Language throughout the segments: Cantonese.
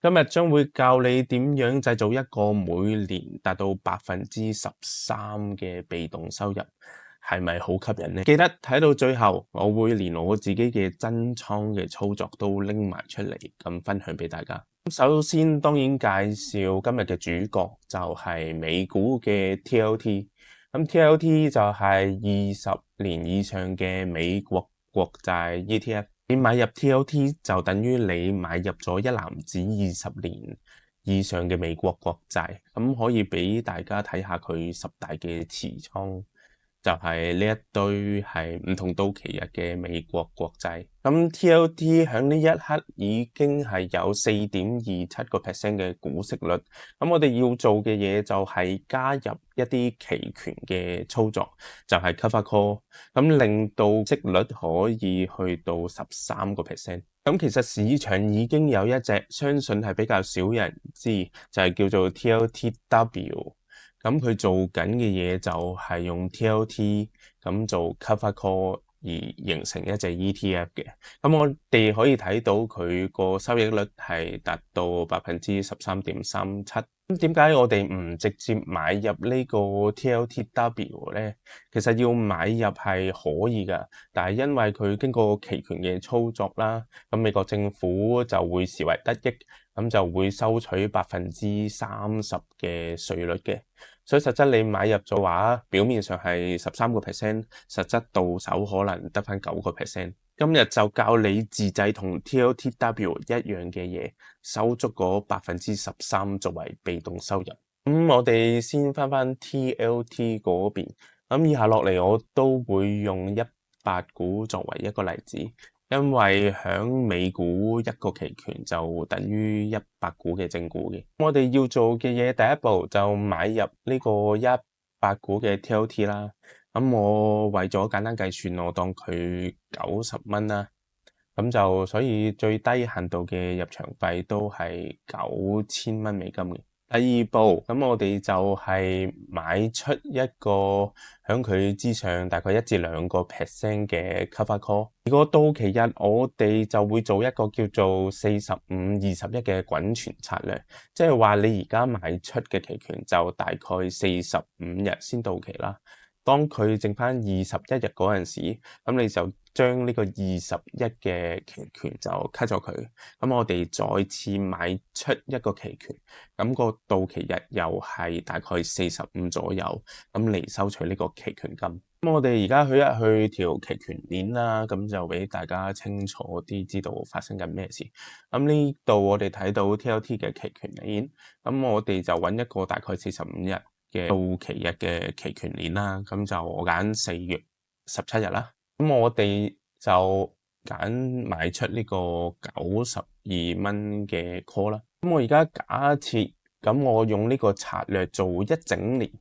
今日將會教你點樣製造一個每年達到13%嘅被動收入，係咪好吸引呢？記得睇到最後，我會連我自己嘅真倉嘅操作都拎埋出嚟咁分享俾大家。首先當然介紹今日嘅主角就係美股嘅 TLT。咁 TLT 就係20年以上嘅美國國債 ETF。你買入 TLT 就等於你買入咗一籃子20年以上嘅美國國債，咁可以俾大家睇下佢10大嘅持倉，就係呢一堆係唔同到期日嘅美國國債。咁 TLT 喺呢一刻已經係有4.27% 嘅股息率。咁我哋要做嘅嘢就係加入一啲期權嘅操作，就係 cover call， 咁令到息率可以去到13%。咁其實市場已經有一隻，相信係比較少人知，就係叫做 TLTW。咁佢做緊嘅嘢就係用 TLT 咁做 cover call 而形成一隻 ETF 嘅。咁我哋可以睇到佢個收益率係達到 13.37%。咁點解我哋唔直接買入呢個 TLTW 呢？其實要買入係可以㗎，但係因為佢經過期權嘅操作啦，咁美國政府就會視為得益，咁就會收取30%嘅稅率嘅。所以實質你買入咗話，表面上係13%，實質到手可能得返9%。今日就教你自製同 TLTW 一樣嘅嘢，收足嗰13%作為被動收入。我哋先返 TLT 嗰邊。以下落嚟我都會用100股作為一個例子。因為響美股一個期權就等於100股嘅正股嘅。我哋要做嘅嘢，第一步就買入呢個100股嘅 TLT 啦。我為咗簡單計算，我當佢90蚊啦。咁就所以最低限度嘅入場費都係9000蚊美金嘅。第二步，咁我哋就係買出一個響佢之上大概1至2% 嘅 cover call。如果到期日，我哋就會做一個叫做45-21嘅滾存策略，即係話你而家買出嘅期權就大概45日先到期啦。當佢剩返21日嗰陣時，咁你就將呢個21嘅期權就 cut 咗佢。咁我哋再次買出一個期權，咁個到期日又係大概45左右，咁嚟收取呢個期權金。咁我哋而家去一去條期權鏈啦，咁就俾大家清楚啲知道發生緊咩事。咁呢度我哋睇到 TLT 嘅期權鏈，咁我哋就揾一個大概45日嘅到期日嘅期權鏈啦。咁就我揀4月17日啦。咁我哋就揀買出呢個92蚊嘅 call 啦。咁我而家假設，咁我用呢個策略做一整年。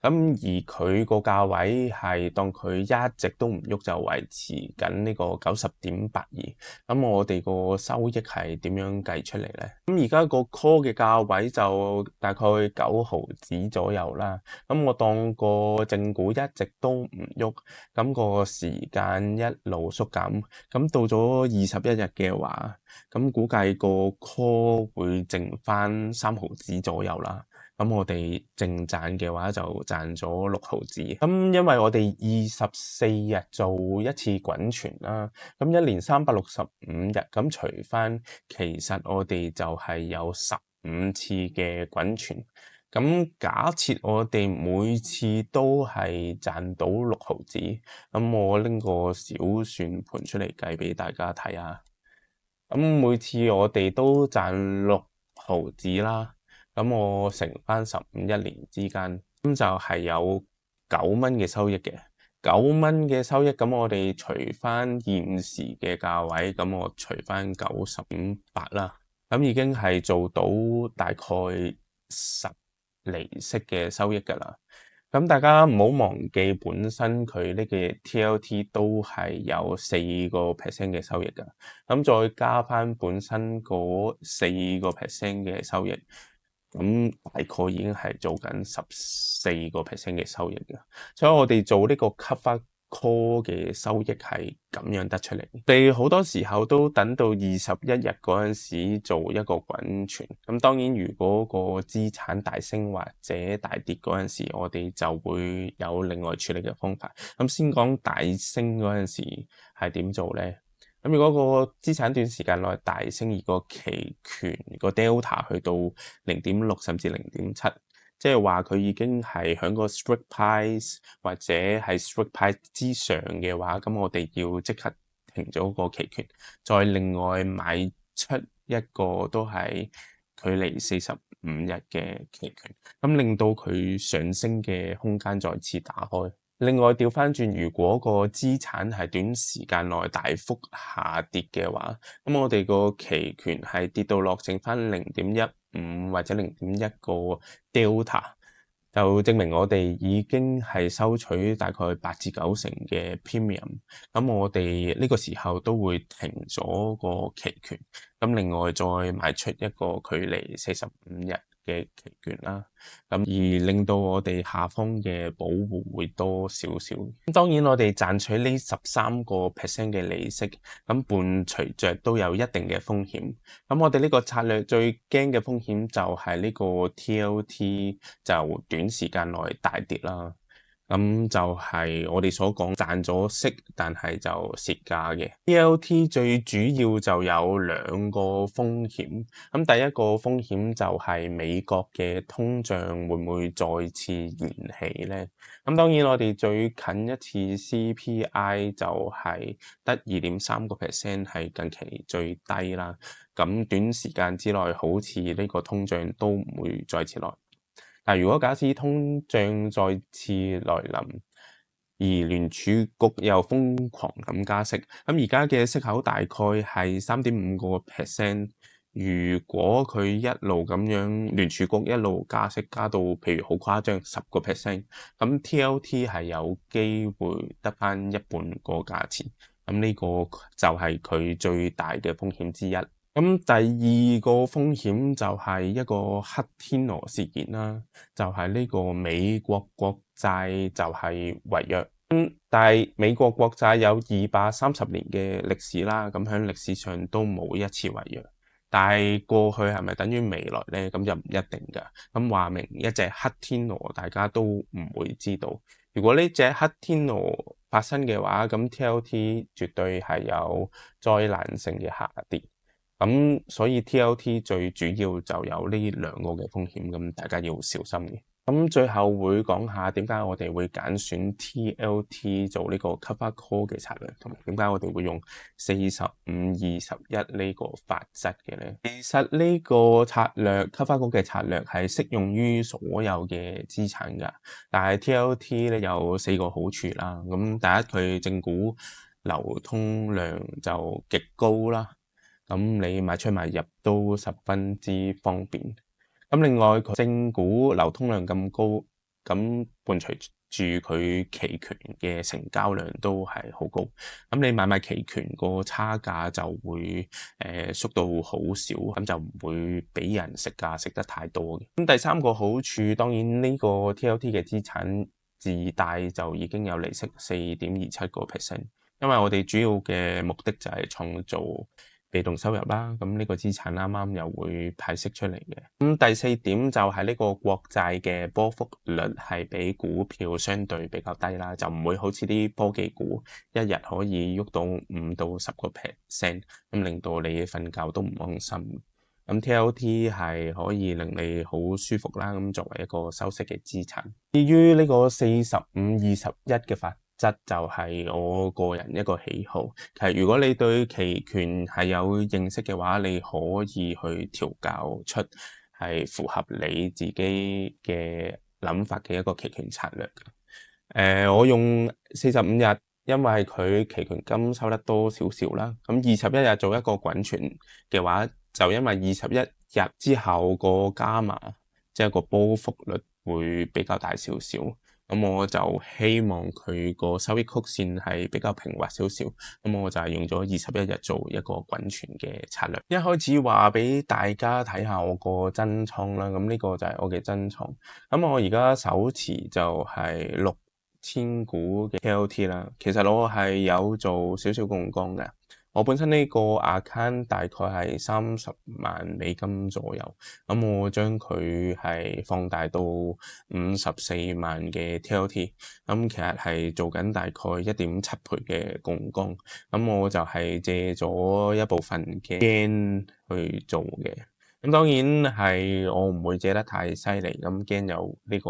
咁而佢個價位係當佢一直都唔喐，就維持緊呢個90.82。咁我哋個收益係點樣計出嚟呢？咁而家個 call 嘅價位就大概9毫子左右啦。咁我當個正股一直都唔喐，咁個時間一路縮減，咁到咗21日嘅話，咁估計個 call 會剩返3毫子左右啦。咁我哋淨賺嘅話就賺咗6毫子。咁因為我哋24日做一次滾存啦，咁一年365日，咁除返，其實我哋就係有15次嘅滾存。咁假設我哋每次都係賺到6毫子，咁我拎個小算盤出嚟計俾大家睇下。咁每次我哋都賺6毫子啦。咁我乘返15一年之間，咁就係有9蚊嘅收益嘅。9蚊嘅收益，咁我哋除返現時嘅價位，咁我除返90.8啦，咁已經係做到大概10厘息嘅收益㗎啦。咁大家唔好忘記，本身佢呢個 TLT 都係有4% 嘅收益㗎。咁再加返本身嗰4% 嘅收益。咁大概已經係做緊14% 嘅收益嘅，所以我哋做呢個 cover call 嘅收益係咁樣得出嚟。我哋好多時候都等到21日嗰陣時做一個滾存。咁當然如果個資產大升或者大跌嗰陣時，我哋就會有另外處理嘅方法。咁先講大升嗰陣時係點做呢？咁如果個資產短時間內大升，而個期權個 delta 去到0.6甚至0.7，即係話佢已經係喺個 strike price 或者係 strike price 之上嘅話，咁我哋要即刻停咗個期權，再另外買出一個都係距離45日嘅期權，咁令到佢上升嘅空間再次打開。另外調翻轉，如果個資產係短時間內大幅下跌嘅話，咁我哋個期權係跌到落剩翻0.15或者0.1個 delta， 就證明我哋已經係收取大概8至9成嘅 premium。咁我哋呢個時候都會停咗個期權，咁另外再買出一個距離45日嘅期權啦，咁而令到我哋下方嘅保護會多少少。當然我哋賺取呢13% 嘅利息，咁伴隨着都有一定嘅風險。咁我哋呢個策略最驚嘅風險就係呢個 TLT 就短時間內大跌啦。咁就係我哋所講賺咗息，但係就蝕價嘅。TLT 最主要就有2個風險。咁第一個風險就係美國嘅通脹會唔會再次燃起呢？咁當然我哋最近一次 CPI 就係得2.3% 係近期最低啦。咁短時間之內好似呢個通脹都唔會再次來。但如果假使通脹再次來臨，而聯儲局又瘋狂咁加息，咁而家嘅息口大概係3.5%。如果佢一路咁樣聯儲局一路加息加到譬如好誇張10%，咁 TLT 係有機會得返一半個價錢。咁呢個就係佢最大嘅風險之一。咁第二個風險就係一個黑天鵝事件啦，就係呢個美國國債就係違約。但係美國國債有230年嘅歷史啦，咁喺歷史上都冇一次違約。但係過去係咪等於未來呢？咁就唔一定㗎。咁話明一隻黑天鵝，大家都唔會知道。如果呢隻黑天鵝發生嘅話，咁 TLT 絕對係有災難性嘅下跌。咁所以 TLT 最主要就有呢2個嘅風險，咁大家要小心嘅。咁最後會講下點解我哋會揀選 TLT 做呢個 cover call 嘅策略，同埋點解我哋會用45-21呢個法則嘅呢？其實呢個策略 cover call 嘅策略係適用於所有嘅資產㗎，但係 TLT 咧有4個好處啦。咁第一，佢正股流通量就極高啦。咁你買出買入都十分之方便。咁另外佢正股流通量咁高，咁伴隨住佢期權嘅成交量都係好高。咁你買賣期權個差價就會縮到好少，咁就唔會俾人食價食得太多嘅。咁第三個好處，當然呢個 TLT 嘅資產自帶就已經有利息4.27%，因為我哋主要嘅目的就係創造被動收入啦，咁呢個資產啱啱又會派息出嚟嘅。咁第4點就係呢個國債嘅波幅率係比股票相對比較低啦，就唔會好似啲科技股一日可以喐到5到10%，咁令到你瞓覺都唔安心。咁 TLT 係可以令你好舒服啦，咁作為一個收息嘅資產。至於呢個45-21嘅法則就係我個人一個喜好。其實如果你對期權係有認識嘅話，你可以去調校出係符合你自己嘅諗法嘅一個期權策略。我用45日，因為佢期權金收得多少少啦。咁21日做一個滾存嘅話，就因為21日之後個加碼，即係個波幅率會比較大少少。咁我就希望佢個收益曲線係比較平滑少少，咁我就係用咗21日做一個滾存嘅策略。一開始話俾大家睇下我個真倉啦，咁呢個就係我嘅真倉。咁我而家手持就係千股嘅 TLT 啦。其實我係有做少少槓桿嘅。我本身呢個 account 大概係$30萬左右，咁我將佢係放大到54萬嘅 TLT，咁其實係做緊大概1.7倍嘅槓桿，咁我就係借咗一部分嘅 gain 去做嘅。咁當然係我唔會借得太犀利，咁驚有呢個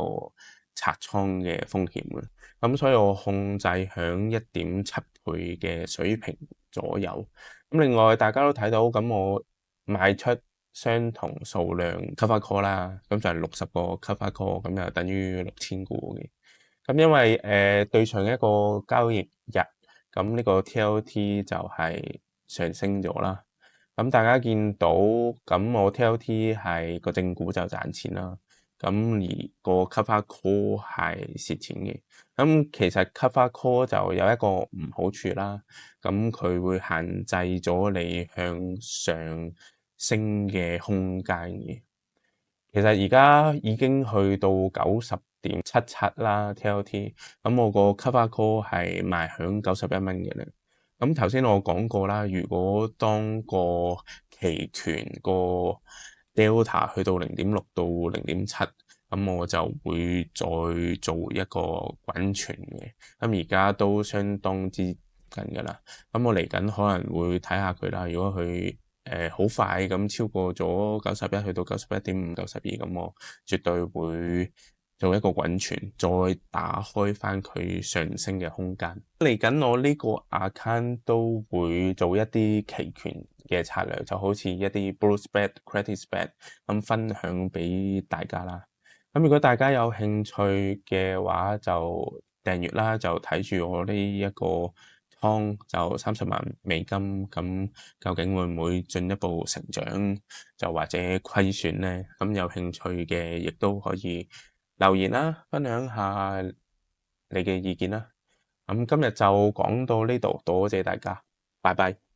拆倉嘅風險嘅。咁所以我控制響1.7倍嘅水平左右。咁另外大家都睇到，咁我賣出相同數量 cover call 啦，咁就係60個 cover call，咁就等於6000股嘅。咁因為對上一個交易日，咁呢個 TLT 就係上升咗啦。咁大家見到，咁我 TLT 係個正股就賺錢啦，咁而個 cover call 係蝕錢嘅。咁其實 cover call 就有一個唔好處啦，咁佢會限制咗你向上升嘅空間嘅。其實而家已經去到90.77啦 TLT，咁我個 cover call 係賣響91蚊嘅咧。咁頭先我講過啦，如果當個期權個 delta 去到0.6到0.7，咁我就會再做一個滾存嘅。咁而家都相當之近噶啦，咁我嚟緊可能會睇下佢啦。如果佢好快咁超過咗91去到91.5、92，咁我絕對會做一個滾存，再打開翻佢上升嘅空間。嚟緊我呢個 account 都會做一啲期權嘅策略，就好似一啲 bull spread、credit spread 咁分享俾大家啦。咁如果大家有興趣嘅話，就訂閱啦，就睇住我呢一個倉就$30萬，咁究竟會唔會進一步成長，就或者虧損呢？咁有興趣嘅亦都可以留言啦，分享下你嘅意見啦。咁今日就講到呢度，多謝大家，拜拜。